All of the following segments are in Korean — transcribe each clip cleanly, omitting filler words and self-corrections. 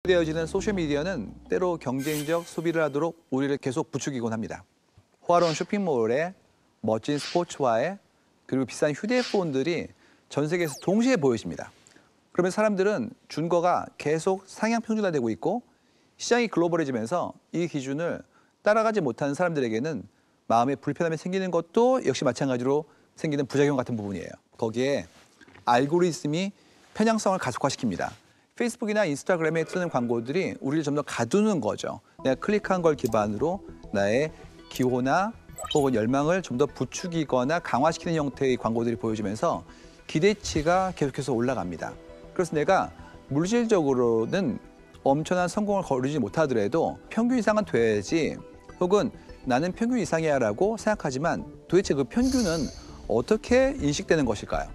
되어지는 소셜미디어는 때로 경쟁적 소비를 하도록 우리를 계속 부추기곤 합니다. 호화로운 쇼핑몰에 멋진 스포츠화에 그리고 비싼 휴대폰들이 전 세계에서 동시에 보여집니다. 그러면 사람들은 준거가 계속 상향 평준화되고 있고 시장이 글로벌해지면서 이 기준을 따라가지 못하는 사람들에게는 마음에 불편함이 생기는 것도 역시 마찬가지로 생기는 부작용 같은 부분이에요. 거기에 알고리즘이 편향성을 가속화시킵니다. 페이스북이나 인스타그램에 뜨는 광고들이 우리를 좀 더 가두는 거죠. 내가 클릭한 걸 기반으로 나의 기호나 혹은 열망을 좀 더 부추기거나 강화시키는 형태의 광고들이 보여지면서 기대치가 계속해서 올라갑니다. 그래서 내가 물질적으로는 엄청난 성공을 거두지 못하더라도 평균 이상은 돼야지 혹은 나는 평균 이상이야 라고 생각하지만 도대체 그 평균은 어떻게 인식되는 것일까요?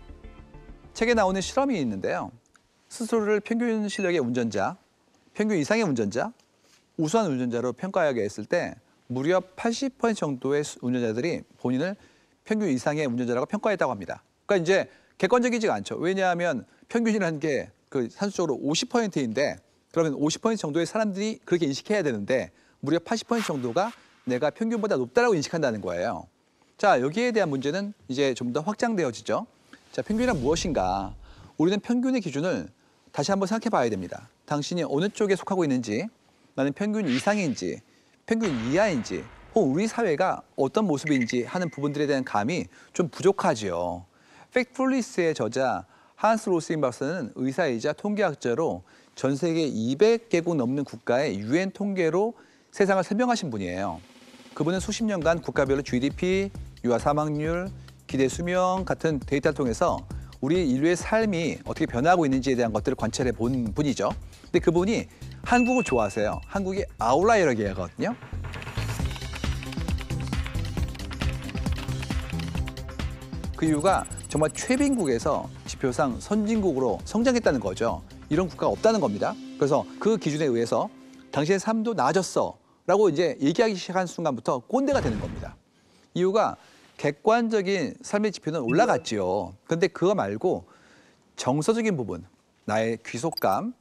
책에 나오는 실험이 있는데요. 스스로를 평균 실력의 운전자, 평균 이상의 운전자, 우수한 운전자로 평가하게 했을 때 무려 80% 정도의 운전자들이 본인을 평균 이상의 운전자라고 평가했다고 합니다. 그러니까 이제 객관적이지가 않죠. 왜냐하면 평균이라는 게 그 산술적으로 50%인데 그러면 50% 정도의 사람들이 그렇게 인식해야 되는데 무려 80% 정도가 내가 평균보다 높다라고 인식한다는 거예요. 자, 여기에 대한 문제는 이제 좀 더 확장되어지죠. 자, 평균이란 무엇인가? 우리는 평균의 기준을 다시 한번 생각해 봐야 됩니다. 당신이 어느 쪽에 속하고 있는지, 나는 평균 이상인지, 평균 이하인지, 혹은 우리 사회가 어떤 모습인지 하는 부분들에 대한 감이 좀 부족하지요. 팩트풀리스의 저자 한스 로스인 박사는 의사이자 통계학자로 전 세계 200개국 넘는 국가의 유엔 통계로 세상을 설명하신 분이에요. 그분은 수십 년간 국가별로 GDP, 유아 사망률, 기대 수명 같은 데이터를 통해서 우리 인류의 삶이 어떻게 변화하고 있는지에 대한 것들을 관찰해 본 분이죠. 근데 그분이 한국을 좋아하세요. 한국이 아웃라이어라고 얘기하거든요. 그 이유가 정말 최빈국에서 지표상 선진국으로 성장했다는 거죠. 이런 국가가 없다는 겁니다. 그래서 그 기준에 의해서 당신의 삶도 나아졌어 라고 이제 얘기하기 시작한 순간부터 꼰대가 되는 겁니다. 이유가 객관적인 삶의 지표는 올라갔지요. 근데 그거 말고 정서적인 부분, 나의 귀속감,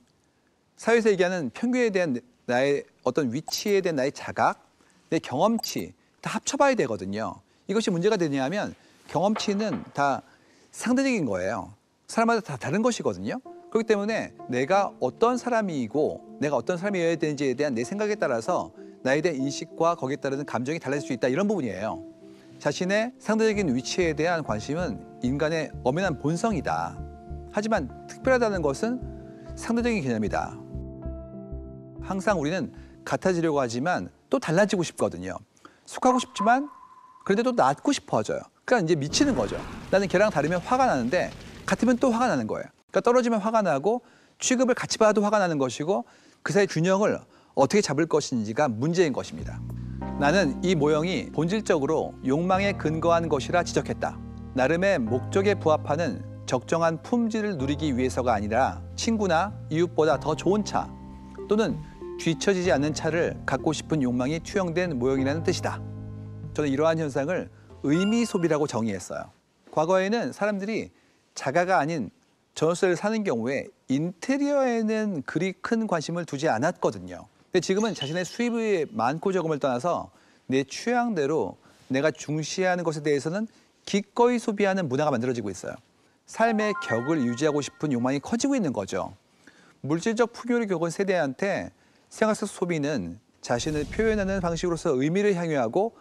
사회에서 얘기하는 평균에 대한 나의 어떤 위치에 대한 나의 자각, 내 경험치 다 합쳐봐야 되거든요. 이것이 문제가 되냐면 경험치는 다 상대적인 거예요. 사람마다 다 다른 것이거든요. 그렇기 때문에 내가 어떤 사람이고 내가 어떤 사람이어야 되는지에 대한 내 생각에 따라서 나에 대한 인식과 거기에 따르는 감정이 달라질 수 있다 이런 부분이에요. 자신의 상대적인 위치에 대한 관심은 인간의 엄연한 본성이다. 하지만 특별하다는 것은 상대적인 개념이다. 항상 우리는 같아지려고 하지만 또 달라지고 싶거든요. 속하고 싶지만 그런데 또 낫고 싶어져요. 그러니까 이제 미치는 거죠. 나는 걔랑 다르면 화가 나는데 같으면 또 화가 나는 거예요. 그러니까 떨어지면 화가 나고 취급을 같이 받아도 화가 나는 것이고 그 사이의 균형을 어떻게 잡을 것인지가 문제인 것입니다. 나는 이 모형이 본질적으로 욕망에 근거한 것이라 지적했다. 나름의 목적에 부합하는 적정한 품질을 누리기 위해서가 아니라 친구나 이웃보다 더 좋은 차 또는 뒤처지지 않는 차를 갖고 싶은 욕망이 투영된 모형이라는 뜻이다. 저는 이러한 현상을 의미 소비라고 정의했어요. 과거에는 사람들이 자가가 아닌 전월세를 사는 경우에 인테리어에는 그리 큰 관심을 두지 않았거든요. 근데 지금은 자신의 수입의 많고 적음을 떠나서 내 취향대로 내가 중시하는 것에 대해서는 기꺼이 소비하는 문화가 만들어지고 있어요. 삶의 격을 유지하고 싶은 욕망이 커지고 있는 거죠. 물질적 풍요를 겪은 세대한테 생활 속 소비는 자신을 표현하는 방식으로서 의미를 향유하고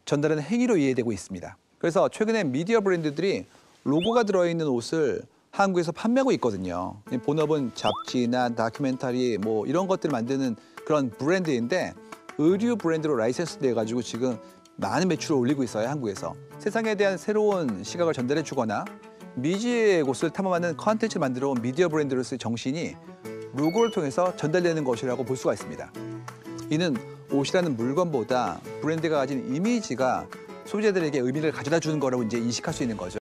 전달하는 행위로 이해되고 있습니다. 그래서 최근에 미디어 브랜드들이 로고가 들어있는 옷을 한국에서 판매하고 있거든요. 본업은 잡지나 다큐멘터리 뭐 이런 것들을 만드는 그런 브랜드인데 의류 브랜드로 라이센스 돼가지고 지금 많은 매출을 올리고 있어요, 한국에서. 세상에 대한 새로운 시각을 전달해 주거나 미지의 곳을 탐험하는 컨텐츠를 만들어 온 미디어 브랜드로서의 정신이 로고를 통해서 전달되는 것이라고 볼 수가 있습니다. 이는 옷이라는 물건보다 브랜드가 가진 이미지가 소비자들에게 의미를 가져다 주는 거라고 이제 인식할 수 있는 거죠.